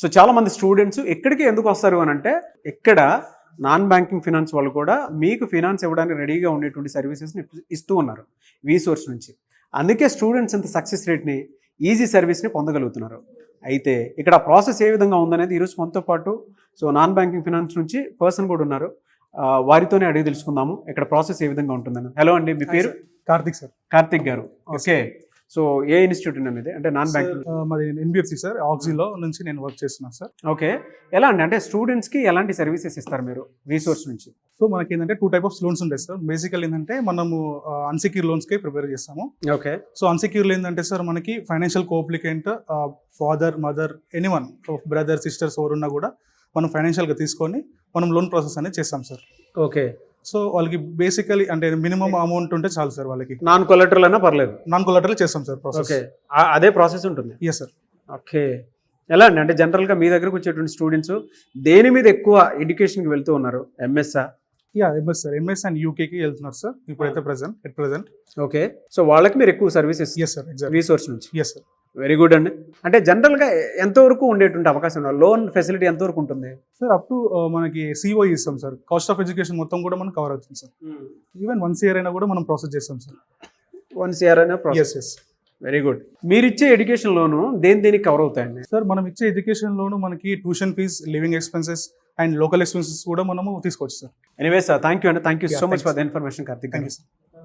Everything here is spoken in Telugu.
సో చాలా మంది స్టూడెంట్స్ ఎక్కడికి ఎందుకు వస్తారు అని అంటే, ఇక్కడ నాన్ బ్యాంకింగ్ ఫినాన్స్ వాళ్ళు కూడా మీకు ఫినాన్స్ ఇవ్వడానికి రెడీగా ఉండేటువంటి సర్వీసెస్ని ఇస్తూ ఉన్నారు వీసోర్స్ నుంచి. అందుకే స్టూడెంట్స్ ఇంత సక్సెస్ రేట్ని, ఈజీ సర్వీస్ని పొందగలుగుతున్నారు. అయితే ఇక్కడ ప్రాసెస్ ఏ విధంగా ఉందనేది ఈరోజు మనతో పాటు సో నాన్ బ్యాంకింగ్ ఫినాన్స్ నుంచి పర్సన్ కూడా ఉన్నారు, వారితోనే అడిగి తెలుసుకుందాము ఇక్కడ ప్రాసెస్ ఏ విధంగా ఉంటుందని. హలో అండి, మీ పేరు? కార్తిక్ సార్. కార్తిక్ గారు, ఓకే. సో ఏ ఇన్స్టిట్యూట్ అనేది, అంటే నాన్ బ్యాంకింగ్? మాది ఎన్బిఎఫ్సి సార్, ఆక్సిలో నుంచి నేను వర్క్ చేస్తున్నాను సార్. ఓకే. ఎలా అండి, అంటే స్టూడెంట్స్కి ఎలాంటి సర్వీసెస్ ఇస్తారు మీరు వీసోర్స్ నుంచి? సో మనకి ఏంటంటే 2 టైప్ ఆఫ్ లోన్స్ ఉంటాయి సార్. బేసికల్ ఏంటంటే మనము అన్సెక్యూర్ లోన్స్కి ప్రిపేర్ చేస్తాము. ఓకే. సో అన్సెక్యూర్లో ఏంటంటే సార్ మనకి financial co-applicant father, mother, anyone, brother, sisters ఎవరున్నా కూడా మనం ఫైనాన్షియల్గా తీసుకొని మనం లోన్ ప్రాసెస్ అనేది చేస్తాం సార్. ఓకే. సో వాళ్ళకి బేసికలీ అంటే మినిమం అమౌంట్ ఉంటే చాలు సార్. వాళ్ళకి నాన్ కొలెటరల్ అయినా పర్లేదు? నాన్ కొలాటరల్ చేస్తాం సార్ ప్రాసెస్. ఓకే, అదే ప్రాసెస్ ఉంటుంది? Yes sir. ఓకే. ఎలా అండి, అంటే జనరల్గా మీ దగ్గరకు వచ్చేటువంటి స్టూడెంట్స్ దేని మీద ఎక్కువ ఎడ్యుకేషన్కి వెళ్తూ ఉన్నారు? ఎంఎస్ఆ? ఎంఎస్ సార్, ఎంఎస్ అండ్ యూకేకి వెళ్తున్నారు సార్ ఇప్పుడైతే ప్రెసెంట్. ఓకే. సో వాళ్ళకి మీరు ఎక్కువ services yes sir, exact resource నుంచి? Yes sir. వెరీ గుడ్ అండి. అంటే జనరల్గా ఎంతవరకు ఉండేటువంటి అవకాశం, లోన్ ఫెసిలిటీ ఎంతవరకు ఉంటుంది సార్? అప్ టు మనకి సిఓ ఇస్తాం సార్. కాస్ట్ ఆఫ్ ఎడ్యుకేషన్ మొత్తం కూడా మనం కవర్ అవుతుంది సార్. ఈవెన్ 1 year అయినా కూడా మనం ప్రాసెస్ చేస్తాం సార్. 1 year అయినా ప్రాసెస్? ఎస్. Very good. మీరు ఇచ్చే ఎడ్యుకేషన్ లోను దేనికి కవర్ అవుతాయండి? సార్ మనం ఇచ్చే ఎడ్యుకేషన్ లోను మనకి tuition fees, living expenses and local expenses కూడా మనము తీసుకోవచ్చు సార్. ఎనీవేస్, థ్యాంక్ యూ అండి. Thank you so much for the information, Karthik. Thank you sir.